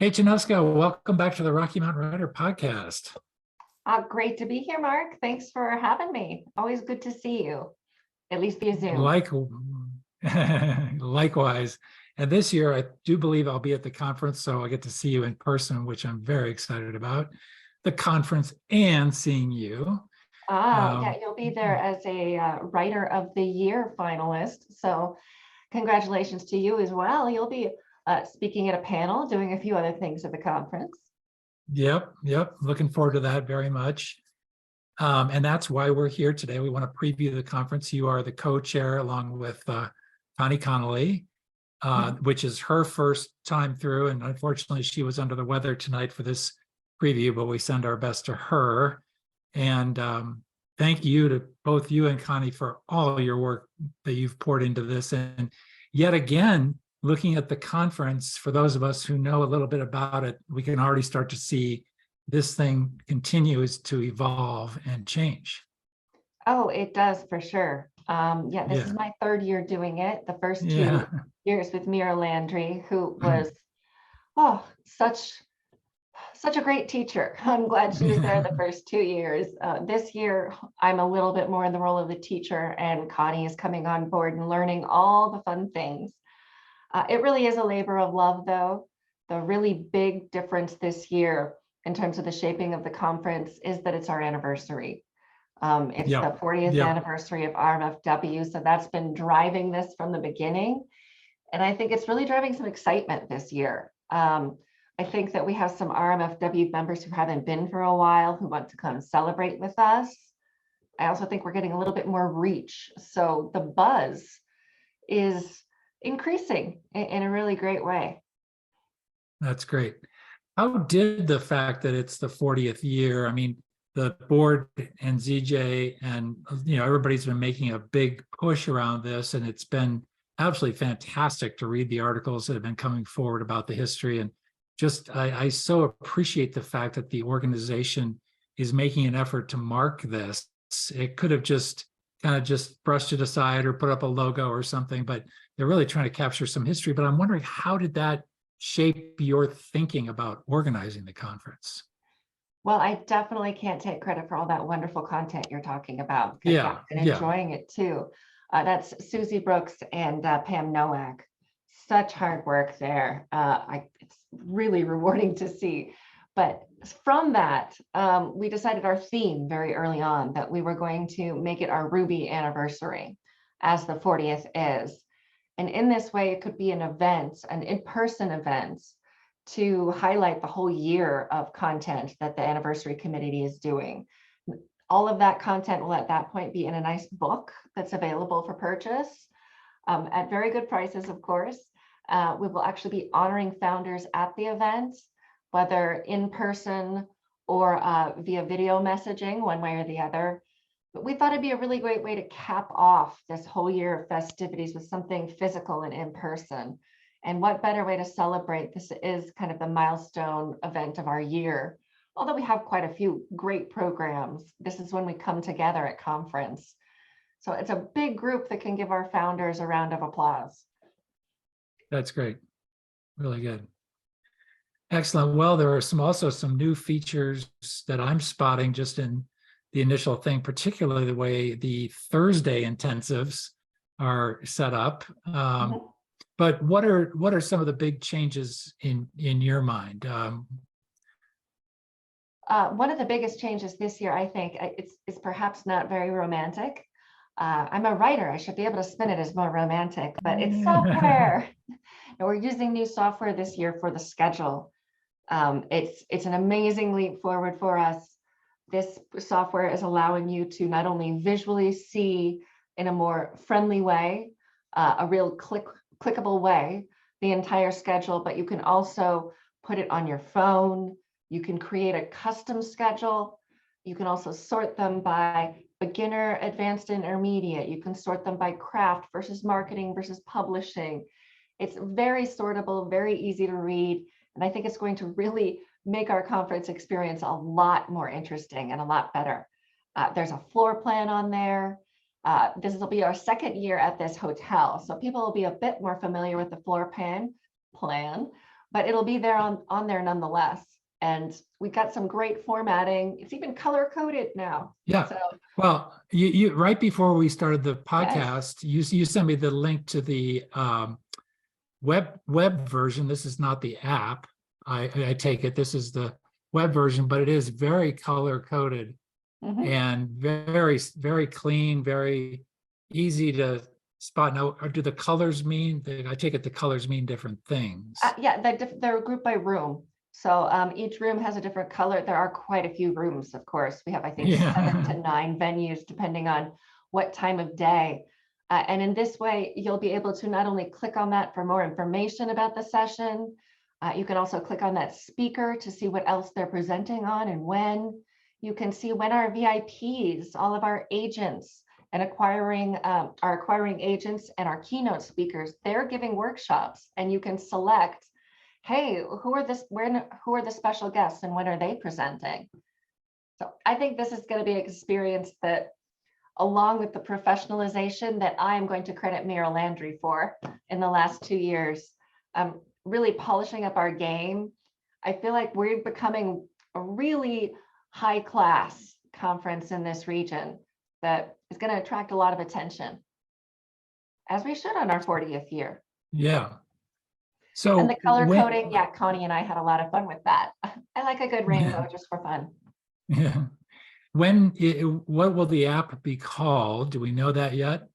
Hey, Jonuska, welcome back to the Rocky Mountain Writer podcast. Great to be here, Mark. Thanks for having me. Always good to see you, at least via Zoom. Like, likewise. And this year, I do believe I'll be at the conference, so I get to see you in person, which I'm very excited about. The conference and seeing you. Yeah, you'll be there as a Writer of the Year finalist. So congratulations to you as well. You'll be speaking at a panel, doing a few other things at the conference. Yep. Looking forward to that very much. And that's why we're here today. We want to preview the conference. You are the co-chair along with Connie Connolly, which is her first time through. And unfortunately, she was under the weather tonight for this preview, but we send our best to her. And thank you to both you and Connie for all your work that you've poured into this. And yet again, looking at the conference, for those of us who know a little bit about it, we can already start to see this thing continues to evolve and change. Oh, it does for sure. This is my third year doing it. The first 2 years with Mira Landry, who was such a great teacher. I'm glad she was there the first 2 years. This year, I'm a little bit more in the role of the teacher, and Connie is coming on board and learning all the fun things. It really is a labor of love, though. The really big difference this year in terms of the shaping of the conference is that it's our anniversary. It's the 40th anniversary of RMFW, so that's been driving this from the beginning. And I think it's really driving some excitement this year. I think that we have some RMFW members who haven't been for a while who want to come celebrate with us. I also think we're getting a little bit more reach. So the buzz is increasing in a really great way. That's great. How did the fact that it's the 40th year, I mean, the board and ZJ and everybody's been making a big push around this, and it's been absolutely fantastic to read the articles that have been coming forward about the history. And just I so appreciate the fact that the organization is making an effort to mark this. It could have just brushed it aside or put up a logo or something, but they're really trying to capture some history. But I'm wondering, how did that shape your thinking about organizing the conference? Well, I definitely can't take credit for all that wonderful content you're talking about. Yeah, and enjoying it too. That's Susie Brooks and Pam Nowak. Such hard work there. It's really rewarding to see. But from that, we decided our theme very early on that we were going to make it our Ruby anniversary, as the 40th is. And in this way, it could be an event, an in-person event, to highlight the whole year of content that the anniversary committee is doing. All of that content will at that point be in a nice book that's available for purchase at very good prices, of course. We will actually be honoring founders at the event, whether in person or via video messaging, one way or the other. But we thought it'd be a really great way to cap off this whole year of festivities with something physical and in person. And what better way to celebrate? This is kind of the milestone event of our year. Although we have quite a few great programs, this is when we come together at conference. So it's a big group that can give our founders a round of applause. That's great. Really good. Excellent. Well, there are also some new features that I'm spotting just in the initial thing, particularly the way the Thursday intensives are set up. But what are some of the big changes in your mind? One of the biggest changes this year, I think, it's perhaps not very romantic. I'm a writer. I should be able to spin it as more romantic, but it's software. And we're using new software this year for the schedule. It's an amazing leap forward for us. This software is allowing you to not only visually see in a more friendly way, a real clickable way, the entire schedule, but you can also put it on your phone. You can create a custom schedule. You can also sort them by beginner, advanced, intermediate. You can sort them by craft versus marketing versus publishing. It's very sortable, very easy to read. And I think it's going to really make our conference experience a lot more interesting and a lot better. There's a floor plan on there. This will be our second year at this hotel, so people will be a bit more familiar with the floor plan, but it'll be there on there nonetheless. And we got some great formatting. It's even color coded now. Yeah. So Well, you right before we started the yes. podcast, you sent me the link to the web version. This is not the app. I take it this is the web version, but it is very color coded Mhm. and very, very clean, very easy to spot. Now, or do the colors mean? I take it the colors mean different things. Yeah, they're grouped by room. So each room has a different color. There are quite a few rooms, of course. We have, I think, 7 to 9 venues, depending on what time of day. And in this way, you'll be able to not only click on that for more information about the session, you can also click on that speaker to see what else they're presenting on and when. You can see when our VIPs, all of our agents and our acquiring agents and our keynote speakers, they're giving workshops, and you can select, hey, who are the special guests and when are they presenting? So I think this is going to be an experience that, along with the professionalization that I am going to credit Mira Landry for in the last 2 years, really polishing up our game. I feel like we're becoming a really high class conference in this region that is going to attract a lot of attention, as we should on our 40th year. Yeah. So and the color coding, yeah, Connie and I had a lot of fun with that. I like a good rainbow just for fun. Yeah. What will the app be called? Do we know that yet?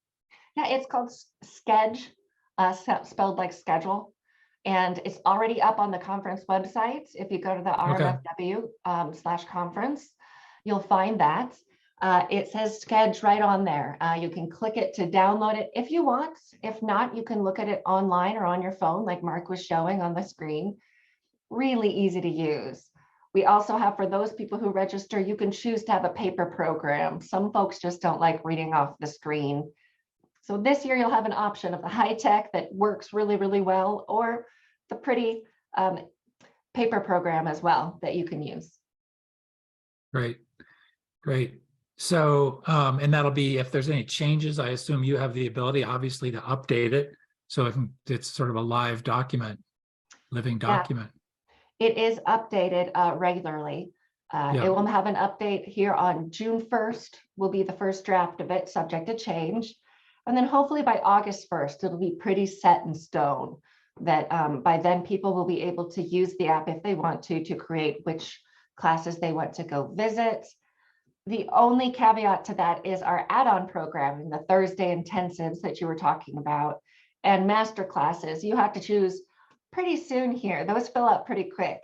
Yeah, it's called Sketch, spelled like schedule. And it's already up on the conference website. If you go to the RMFW/conference, you'll find that. It says Sketch right on there. You can click it to download it if you want. If not, you can look at it online or on your phone, like Mark was showing on the screen. Really easy to use. We also have, for those people who register, you can choose to have a paper program. Some folks just don't like reading off the screen. So this year you'll have an option of the high tech that works really, really well, or the pretty paper program as well that you can use. Great, great. So, and that'll be, if there's any changes, I assume you have the ability, obviously, to update it. So it's sort of a live document, living document. Yeah, it is updated regularly. Yeah. It will have an update here on June 1st, will be the first draft of it, subject to change. And then hopefully by August 1st, it'll be pretty set in stone that by then people will be able to use the app if they want to create which classes they want to go visit. The only caveat to that is our add-on programming, the Thursday intensives that you were talking about, and master classes. You have to choose pretty soon here. Those fill up pretty quick,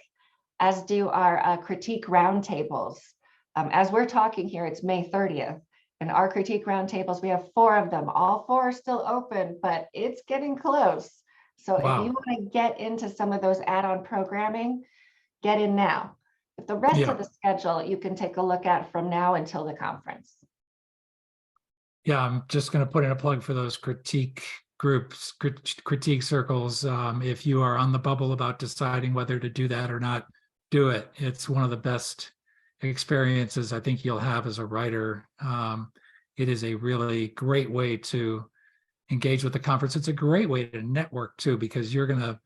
as do our critique roundtables. As we're talking here, it's May 30th. And our critique roundtables, we have 4 of them. All 4 are still open, but it's getting close. So Wow. if you want to get into some of those add-on programming, get in now. But the rest of the schedule, you can take a look at from now until the conference. Yeah, I'm just going to put in a plug for those critique groups, critique circles. If you are on the bubble about deciding whether to do that or not, do it. It's one of the best experiences I think you'll have as a writer. It is a really great way to engage with the conference. It's a great way to network too, because you're going to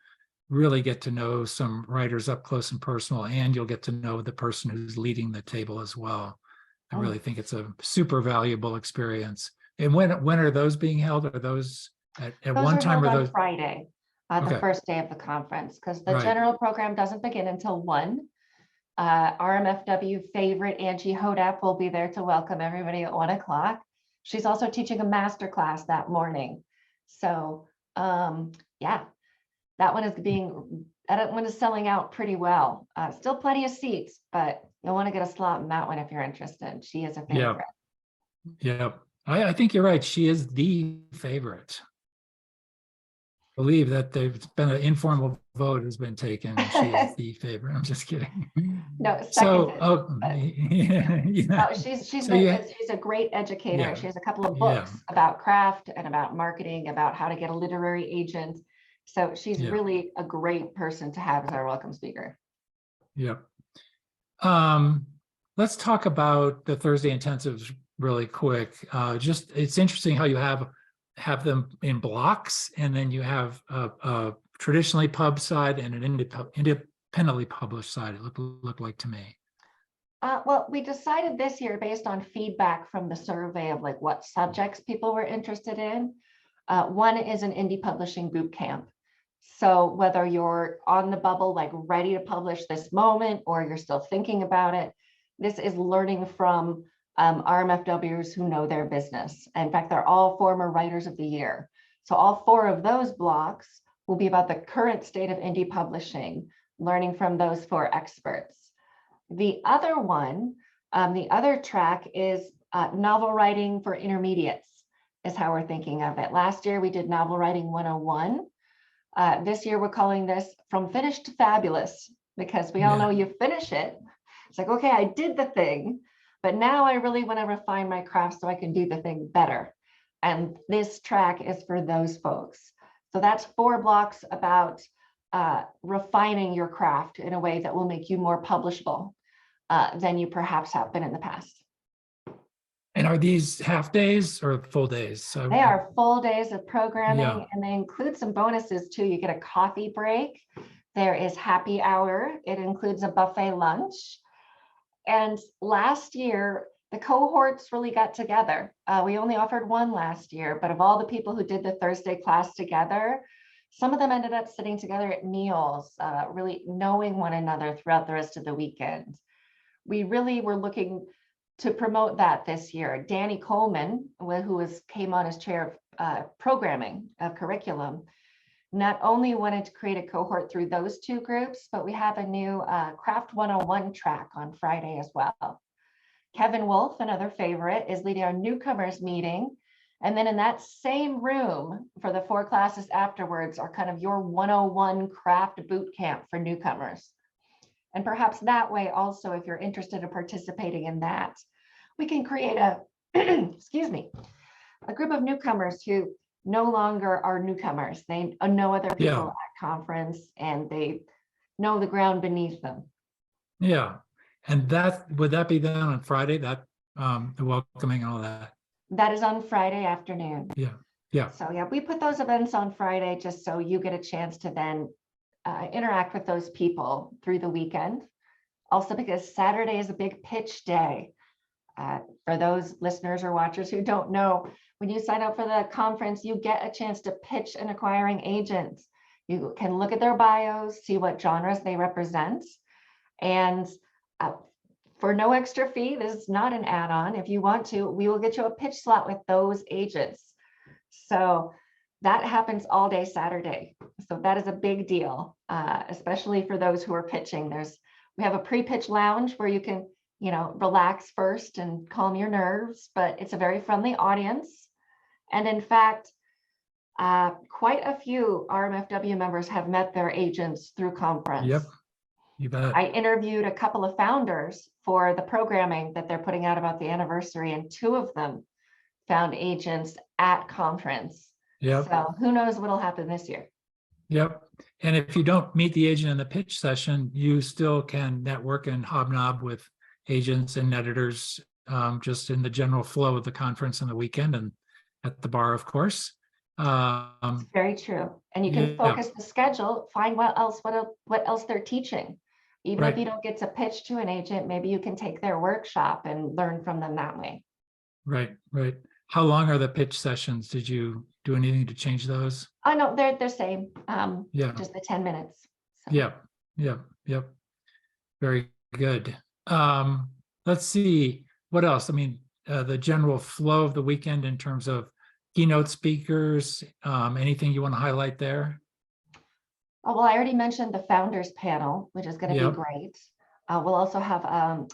really get to know some writers up close and personal, and you'll get to know the person who's leading the table as well. I really think it's a super valuable experience. And when are those being held? Are those at one time, or those Friday, the first day of the conference, because the general program doesn't begin until 1. RMFW favorite Angie Hodap will be there to welcome everybody at 1 o'clock. She's also teaching a master class that morning. So yeah, that one is selling out pretty well. Still plenty of seats, but you'll want to get a slot in that one if you're interested. She is a favorite. Yeah. I think you're right. She is the favorite. I believe that there's been an informal vote has been taken, and she is the favorite. I'm just kidding. No, she's a great educator. Yeah. She has a couple of books about craft and about marketing, about how to get a literary agent. So she's really a great person to have as our welcome speaker. Yep. Let's talk about the Thursday intensives really quick. Just it's interesting how you have them in blocks, and then you have traditionally pub side and an independently published side, it looked like to me. Well, we decided this year based on feedback from the survey of like what subjects people were interested in. One is an indie publishing boot camp. So whether you're on the bubble, like ready to publish this moment, or you're still thinking about it, this is learning from RMFWs who know their business. In fact, they're all former writers of the year. So all 4 of those blocks will be about the current state of indie publishing, learning from those 4 experts. The other one, the other track is novel writing for intermediates, is how we're thinking of it. Last year, we did novel writing 101. This year, we're calling this From Finished to Fabulous, because we all know you finish it. It's like, okay, I did the thing, but now I really want to refine my craft so I can do the thing better. And this track is for those folks. So that's 4 blocks about refining your craft in a way that will make you more publishable than you perhaps have been in the past. And are these half days or full days? So they are full days of programming, Yeah. and they include some bonuses too. You get a coffee break. There is happy hour. It includes a buffet lunch. And last year, the cohorts really got together. We only offered 1 last year, but of all the people who did the Thursday class together, some of them ended up sitting together at meals, really knowing one another throughout the rest of the weekend. We really were looking to promote that this year. Danny Coleman, who came on as chair of programming of curriculum, not only wanted to create a cohort through those 2 groups, but we have a new Craft 101 track on Friday as well. Kevin Wolf, another favorite, is leading our newcomers meeting. And then in that same room for the 4 classes afterwards are kind of your 101 craft boot camp for newcomers. And perhaps that way also, if you're interested in participating in that, we can create a, excuse me, a group of newcomers who no longer are newcomers. They know other people at conference and they know the ground beneath them. Yeah. And would that be done on Friday, that the welcoming and all that? That is on Friday afternoon. Yeah. Yeah. So yeah, we put those events on Friday just so you get a chance to then interact with those people through the weekend. Also because Saturday is a big pitch day. For those listeners or watchers who don't know, when you sign up for the conference, you get a chance to pitch an acquiring agent. You can look at their bios, see what genres they represent. And for no extra fee, this is not an add-on. If you want to, we will get you a pitch slot with those agents. So that happens all day Saturday. So that is a big deal, especially for those who are pitching. We have a pre-pitch lounge where you can, relax first and calm your nerves, but it's a very friendly audience. And in fact, quite a few RMFW members have met their agents through conference. Yep, you bet. I interviewed a couple of founders for the programming that they're putting out about the anniversary, and 2 of them found agents at conference. Yep. So who knows what'll happen this year. Yep. And if you don't meet the agent in the pitch session, you still can network and hobnob with agents and editors just in the general flow of the conference and the weekend and at the bar, of course. Very true. And you can focus the schedule, find what else they're teaching. Even if you don't get to pitch to an agent, maybe you can take their workshop and learn from them that way. Right. How long are the pitch sessions? Did you do anything to change those? Oh no, they're the same. Just the 10 minutes. So. Yep. Very good. Let's see what else. I mean, the general flow of the weekend in terms of keynote speakers, anything you want to highlight there? Oh, well, I already mentioned the founders panel, which is going to be great. We'll also have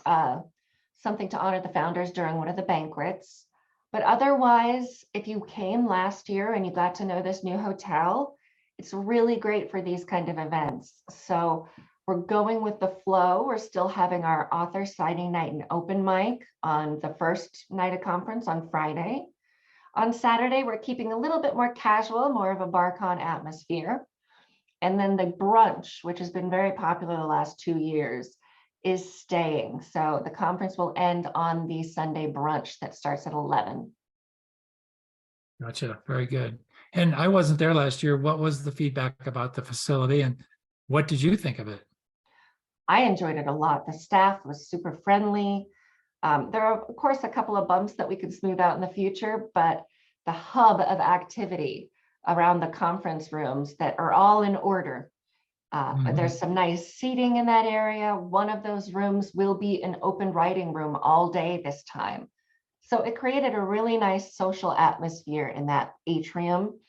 something to honor the founders during one of the banquets. But otherwise, if you came last year and you got to know this new hotel, it's really great for these kind of events. So we're going with the flow. We're still having our author signing night and open mic on the first night of conference on Friday. On Saturday, we're keeping a little bit more casual, more of a BarCon atmosphere. And then the brunch, which has been very popular the last 2 years, is staying. So the conference will end on the Sunday brunch that starts at 11. Gotcha. Very good. And I wasn't there last year. What was the feedback about the facility and what did you think of it? I enjoyed it a lot. The staff was super friendly. There are, of course, a couple of bumps that we could smooth out in the future, but the hub of activity around the conference rooms that are all in order. There's some nice seating in that area. One of those rooms will be an open writing room all day this time. So it created a really nice social atmosphere in that atrium.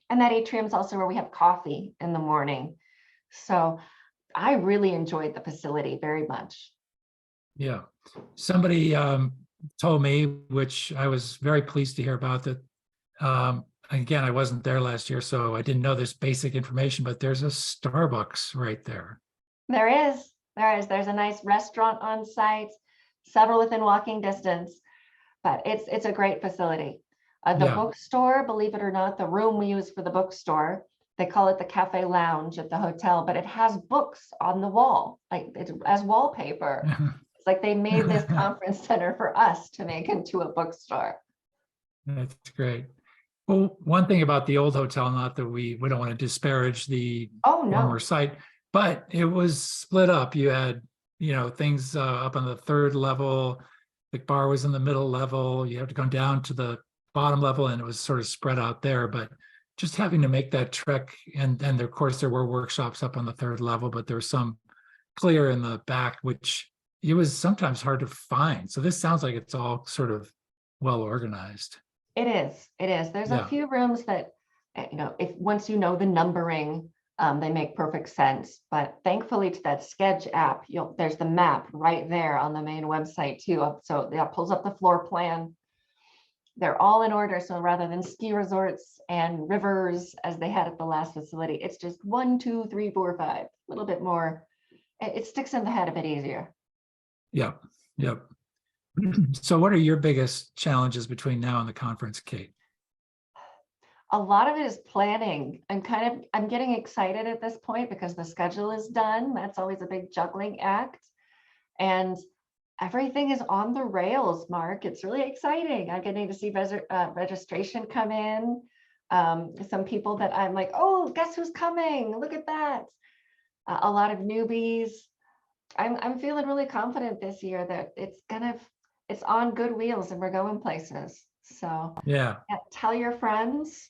And that atrium is also where we have coffee in the morning. So I really enjoyed the facility very much. Yeah. Somebody told me, which I was very pleased to hear about, that again, I wasn't there last year, so I didn't know this basic information, but there's a Starbucks right there. There is. There's a nice restaurant on site, several within walking distance, but it's a great facility. The Yeah. bookstore, believe it or not, the room we use for the bookstore, they call it the cafe lounge at the hotel, but it has books on the wall, like it's as wallpaper. It's like they made this conference center for us to make into a bookstore. That's great. Well, one thing about the old hotel, not that we don't want to disparage the Oh, no. former site, but it was split up. You had, things up on the third level. The bar was in the middle level. You have to go down to the bottom level, and it was sort of spread out there. But just having to make that trek, and of course there were workshops up on the third level, but there was some clear in the back, which it was sometimes hard to find. So this sounds like it's all sort of well organized. It is. There's Yeah. a few rooms that, if once you know the numbering, they make perfect sense. But thankfully to that Sketch app, there's the map right there on the main website too. So that pulls up the floor plan. They're all in order. So rather than ski resorts and rivers as they had at the last facility, it's just 1, 2, 3, 4, 5, a little bit more. It sticks in the head a bit easier. Yep. So what are your biggest challenges between now and the conference, Kate? A lot of it is planning. I'm getting excited at this point because the schedule is done. That's always a big juggling act. And everything is on the rails, Mark. It's really exciting. I'm getting to see registration come in. Some people that I'm like, oh, guess who's coming? Look at that. A lot of newbies. I'm feeling really confident this year that it's on good wheels and we're going places. So Yeah. Tell your friends.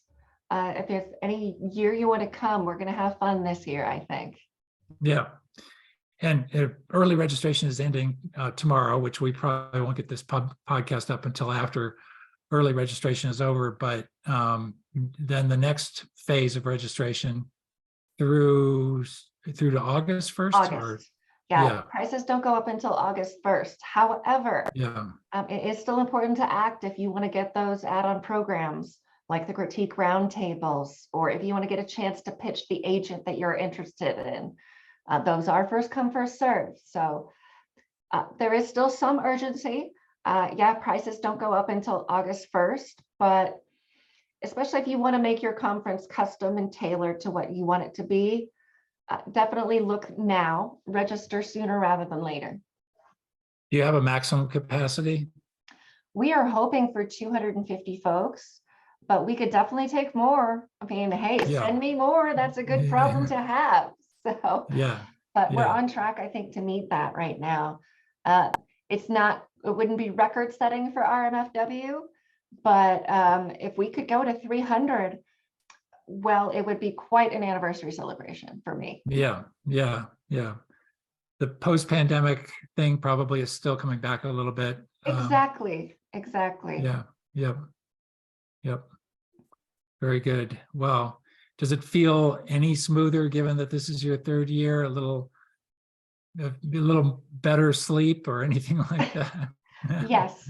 If there's any year you want to come, we're going to have fun this year, I think. Yeah. And early registration is ending tomorrow, which we probably won't get this podcast up until after early registration is over. But then the next phase of registration through to August 1st? August. Yeah, prices don't go up until August 1st. However, it is still important to act if you want to get those add-on programs like the critique roundtables, or if you want to get a chance to pitch the agent that you're interested in. Those are first come, first served. So there is still some urgency. Prices don't go up until August 1st, but especially if you want to make your conference custom and tailored to what you want it to be, definitely look now, register sooner rather than later. Do you have a maximum capacity? We are hoping for 250 folks, but we could definitely take more. I mean, hey, send me more. That's a good problem to have. So, but we're on track, I think, to meet that right now. It wouldn't be record setting for RMFW, but if we could go to 300, well, it would be quite an anniversary celebration for me. Yeah. The post-pandemic thing probably is still coming back a little bit. Exactly. Yep. Very good. Well, does it feel any smoother given that this is your third year? A little better sleep or anything like that? Yes.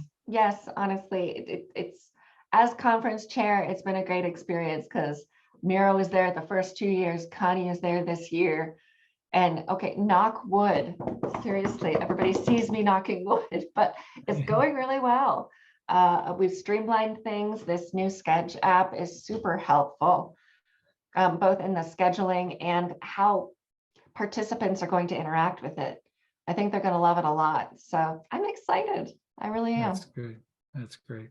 Honestly, it's as conference chair, it's been a great experience because Miro was there the first 2 years. Connie is there this year. And okay, knock wood. Seriously, everybody sees me knocking wood, but it's going really well. We've streamlined things. This new Sketch app is super helpful, both in the scheduling and how participants are going to interact with it. I think they're going to love it a lot. So I'm excited. I really am. That's great.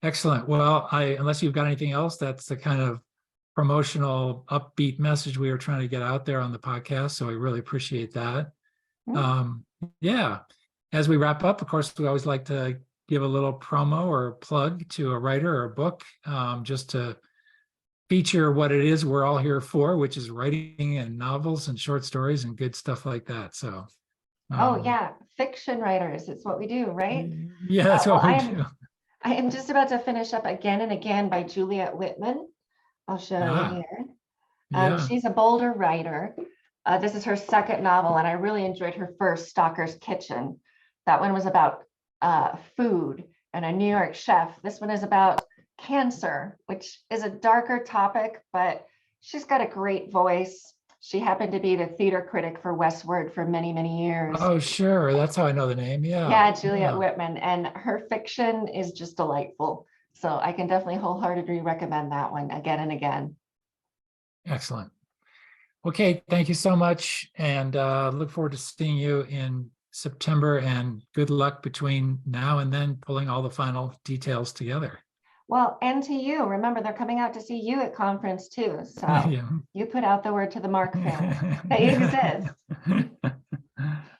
Excellent. Well, unless you've got anything else, that's the kind of promotional upbeat message we were trying to get out there on the podcast. So we really appreciate that. Yeah. As we wrap up, of course, we always like to give a little promo or plug to a writer or a book, just to feature what it is we're all here for, which is writing and novels and short stories and good stuff like that. So, Oh yeah, fiction writers, it's what we do, right? yeah, that's Well, what we do. I am just about to finish up Again and Again by Juliet Whitman. I'll show you here. Yeah. She's a bolder writer. This is her second novel, and I really enjoyed her first, Stalker's Kitchen. That one was about food and a New York chef. This one is about cancer, which is a darker topic, but she's got a great voice. She happened to be the theater critic for Westward for many, many years. Oh, sure. That's how I know the name. Yeah. Yeah, Juliet Whitman. And her fiction is just delightful. So I can definitely wholeheartedly recommend that one, Again and Again. Excellent. Okay, thank you so much. And look forward to seeing you in September, and good luck between now and then pulling all the final details together. Well, and to you, remember, they're coming out to see you at conference too. So Yeah. you put out the word to the Mark family that you exist.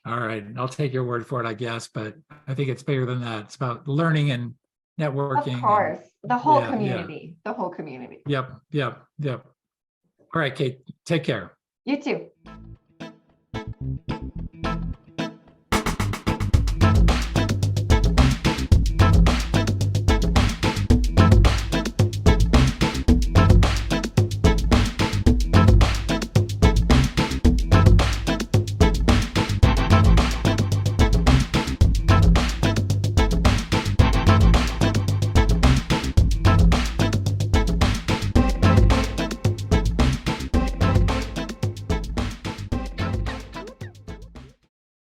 All right, I'll take your word for it, I guess, but I think it's bigger than that. It's about learning and networking. Of course, the whole Yeah, community, the whole community. Yep. All right, Kate, take care. You too.